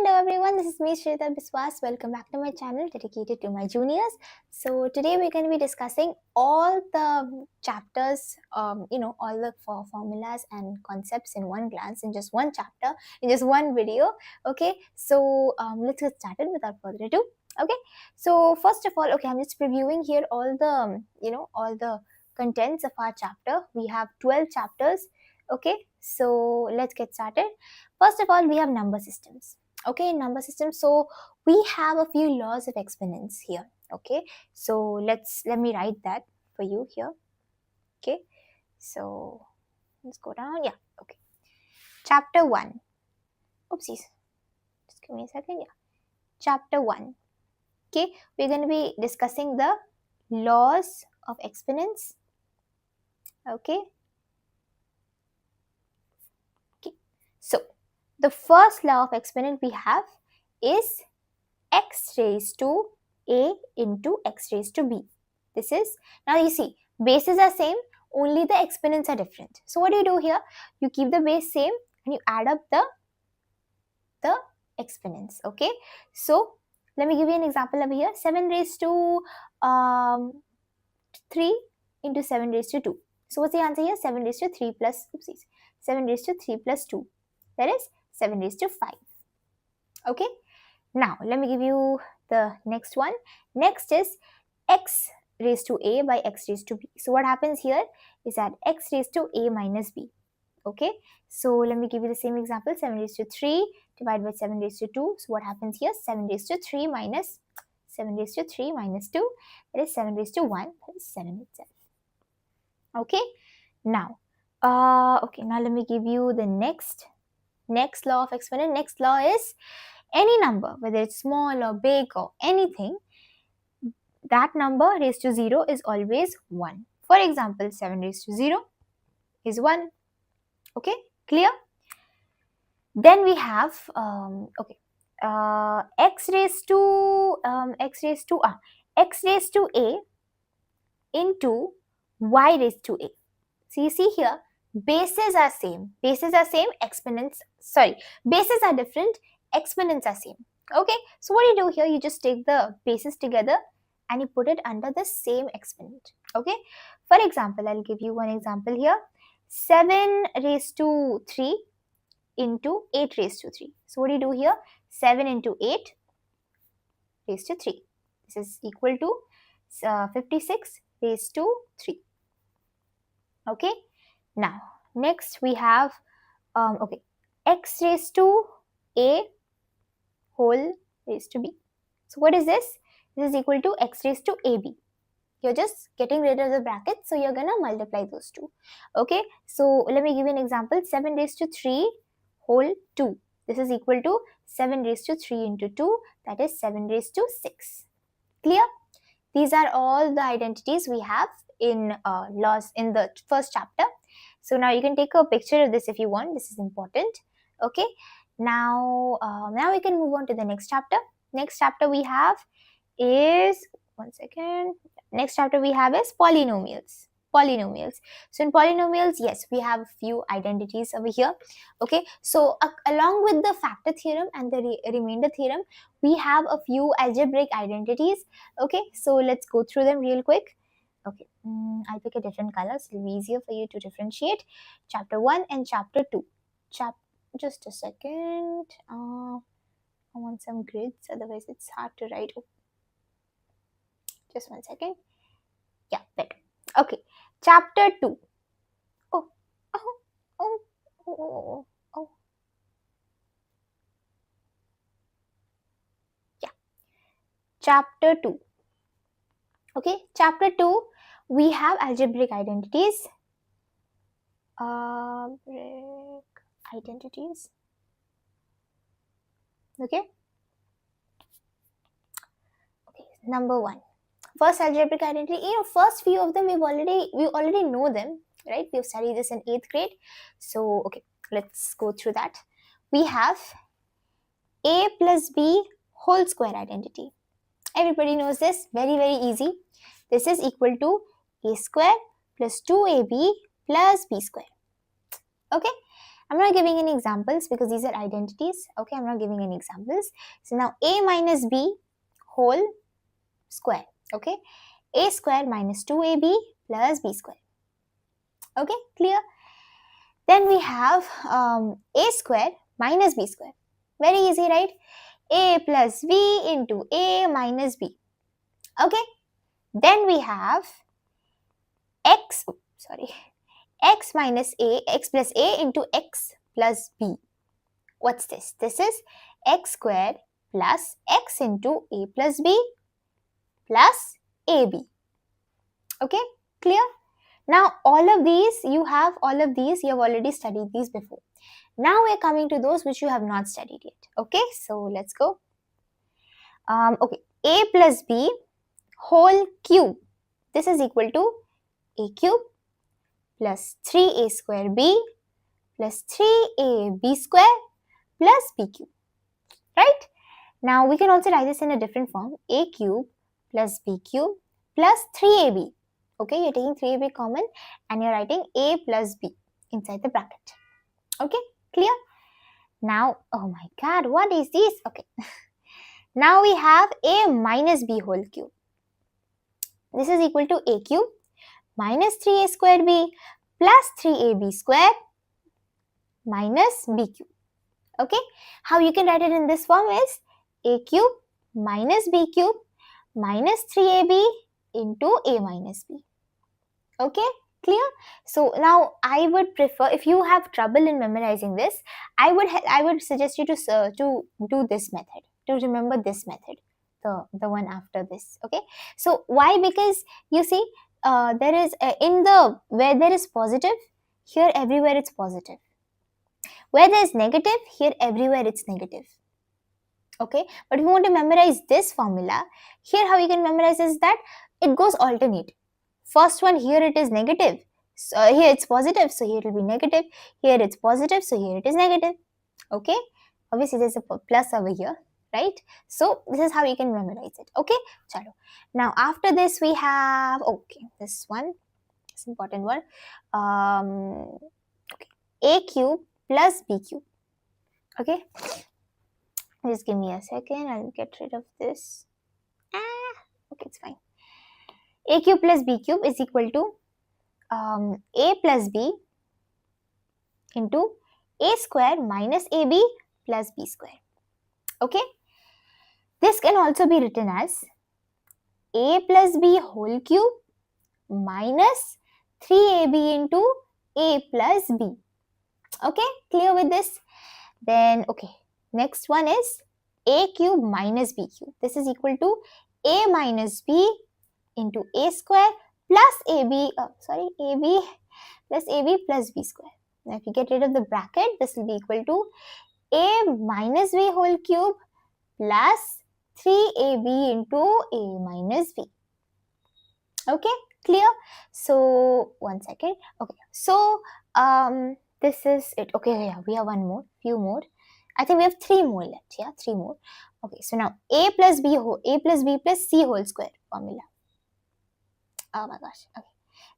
Hello everyone, this is me Shrita Biswas. Welcome back to my channel dedicated to my juniors. So today we're going to be discussing all the chapters, all the formulas and concepts in one glance, in just one chapter, in just one video. Okay, so let's get started without further ado. Okay, so first of all, I'm just previewing here all the, all the contents of our chapter. We have 12 chapters. Okay, so let's get started. First of all, we have number systems. Okay, in number systems, so we have a few laws of exponents here. Okay, so let me write that for you here. Okay, so let's go down. Yeah, okay. Chapter 1. Oopsies. Just give me a second. Yeah. Chapter 1. Okay, we're going to be discussing the laws of exponents. Okay. Okay. So, the first law of exponent we have is x raised to a into x raised to b. This is, now you see, bases are same, only the exponents are different. So what do you do here? You keep the base same and you add up the exponents. Okay, so let me give you an example over here. 7 raised to 3 into 7 raised to 2. So what's the answer here? 7 raised to 3 plus, oopsies, 7 raised to 3 plus 2. That is 7 raised to 5. Okay, now let me give you the next one. Next is x raised to a by x raised to b. So what happens here is that x raised to a minus b. Okay, so let me give you the same example. 7 raised to 3 divided by 7 raised to 2. So what happens here? 7 raised to 3 minus 7 raised to 3 minus 2. That is 7 raised to 1. That is 7 itself. Okay, now now let me give you the next law of exponent. Next law is any number, whether it's small or big or anything, that number raised to 0 is always 1. For example, 7 raised to 0 is 1. Okay, clear? Then we have x raised to a into y raised to a. So you see here, bases are same, exponents, bases are different, exponents are same. Okay, so what do you do here? You just take the bases together and you put it under the same exponent. Okay, for example, I'll give you one example here. 7 raised to 3 into 8 raised to 3. So what do you do here? 7 into 8 raised to 3. This is equal to 56 raised to 3. Okay, now next we have x raised to a whole raised to b. So what is this? This is equal to x raised to ab. You're just getting rid of the brackets, so you're gonna multiply those two. Okay, so let me give you an example. 7 raised to 3 whole 2. This is equal to 7 raised to 3 into 2. That is 7 raised to 6. Clear? These are all the identities we have in laws in the first chapter. So now you can take a picture of this if you want. This is important. Okay, now we can move on to the next chapter. Next chapter we have is, one second, next chapter we have is polynomials. So in polynomials, yes, we have a few identities over here. Okay, so along with the factor theorem and the remainder theorem, we have a few algebraic identities. Okay, so let's go through them real quick. Okay, I'll pick a different color so it'll be easier for you to differentiate. Chapter 1 and chapter 2. Just a second. I want some grids, otherwise it's hard to write. Oh. Just one second. Yeah, better. Okay, chapter 2. Yeah, chapter 2. Okay, chapter 2, we have algebraic identities. Okay. Okay, number 1. First algebraic identity, first few of them we already know them, right? We've studied this in 8th grade. So, okay, let's go through that. We have a plus b whole square identity. Everybody knows this, very, very easy. This is equal to a square plus 2ab plus b square. Okay, I'm not giving any examples because these are identities. Okay, I'm not giving any examples. So now a minus b whole square. Okay, a square minus 2ab plus b square. Okay, clear? Then we have a square minus b square. Very easy, right? A plus b into a minus b. Okay, then we have x minus a, x plus a into x plus b. What's this? This is x squared plus x into a plus b plus ab. Okay, clear? Now all of these, you have already studied these before. Now we're coming to those which you have not studied yet. Okay, so let's go. Okay, a plus b whole cube. This is equal to a cube plus 3a square b plus 3ab square plus b cube. Right? Now we can also write this in a different form. A cube plus b cube plus 3ab. Okay, you're taking 3ab common and you're writing a plus b inside the bracket. Okay, clear? Now, oh my god, what is this? Okay. Now we have a minus b whole cube. This is equal to a cube minus 3a square b plus 3ab square minus b cube. Okay, how you can write it in this form is a cube minus b cube minus 3ab into a minus b. Okay, clear? So now I would prefer, if you have trouble in memorizing this, I would suggest you to do this method, to remember this method, the one after this. Okay, so why? Because you see, there is where there is positive, here everywhere it's positive. Where there is negative, here everywhere it's negative. Okay, but if you want to memorize this formula, here how you can memorize is that it goes alternate. First one, here it is negative, so here it's positive, so here it will be negative. Here it's positive, so here it is negative. Okay, obviously there's a plus over here, right? So this is how you can memorize it. Okay, chalo. Now after this we have, okay, this one, this important one. Okay, a cube plus b cube. Okay, just give me a second, I'll get rid of this. Okay, it's fine. A cube plus b cube is equal to a plus b into a square minus ab plus b square. Okay, this can also be written as a plus b whole cube minus 3ab into a plus b. Okay, clear with this? Then okay, next one is a cube minus b cube. This is equal to a minus b into a square plus ab plus ab plus b square. Now if you get rid of the bracket, this will be equal to a minus b whole cube plus 3ab into a minus b. Okay, clear? So one second. Okay, so this is it. Okay, yeah, we have few more. I think we have 3 more left. Yeah, 3 more. Okay, so now a plus b plus c whole square formula. Oh my gosh. Okay,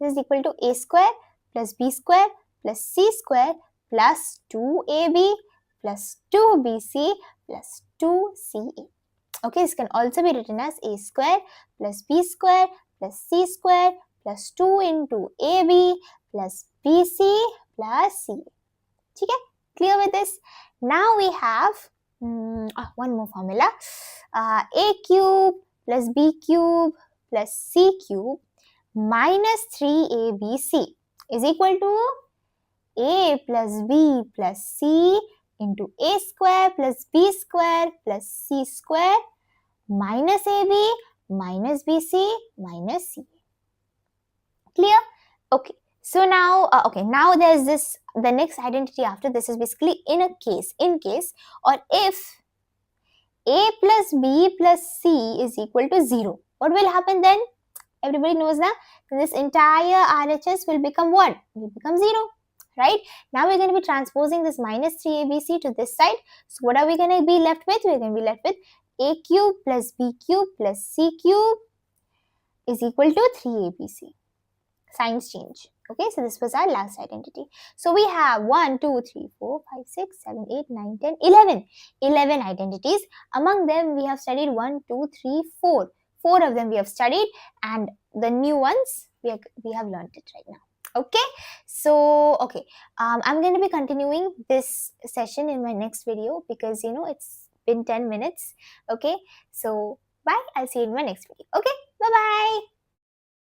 this is equal to a square plus b square plus c square plus 2ab plus 2bc plus 2ca. Okay, this can also be written as a square plus b square plus c square plus 2 into ab plus bc plus ca. Okay, clear with this? Now we have one more formula. A cube plus b cube plus c cube minus 3abc is equal to a plus b plus c into a square plus b square plus c square minus ab minus bc minus c. Clear? Okay. So now, now there's this, the next identity after this is basically in case or if a plus b plus c is equal to 0. What will happen then? Everybody knows that this entire RHS will become what? It will become 0, right? Now we're going to be transposing this minus 3abc to this side. So what are we going to be left with? We're going to be left with a cube plus b cube plus c cube is equal to 3abc. Signs change. Okay, so this was our last identity. So we have 1, 2, 3, 4, 5, 6, 7, 8, 9, 10, 11. 11 identities. Among them, we have studied 1, 2, 3, 4. 4 of them we have studied, and the new ones we have learned it right now. Okay, so okay, I'm going to be continuing this session in my next video because it's been 10 minutes. Okay, so bye. I'll see you in my next video. Okay, bye bye.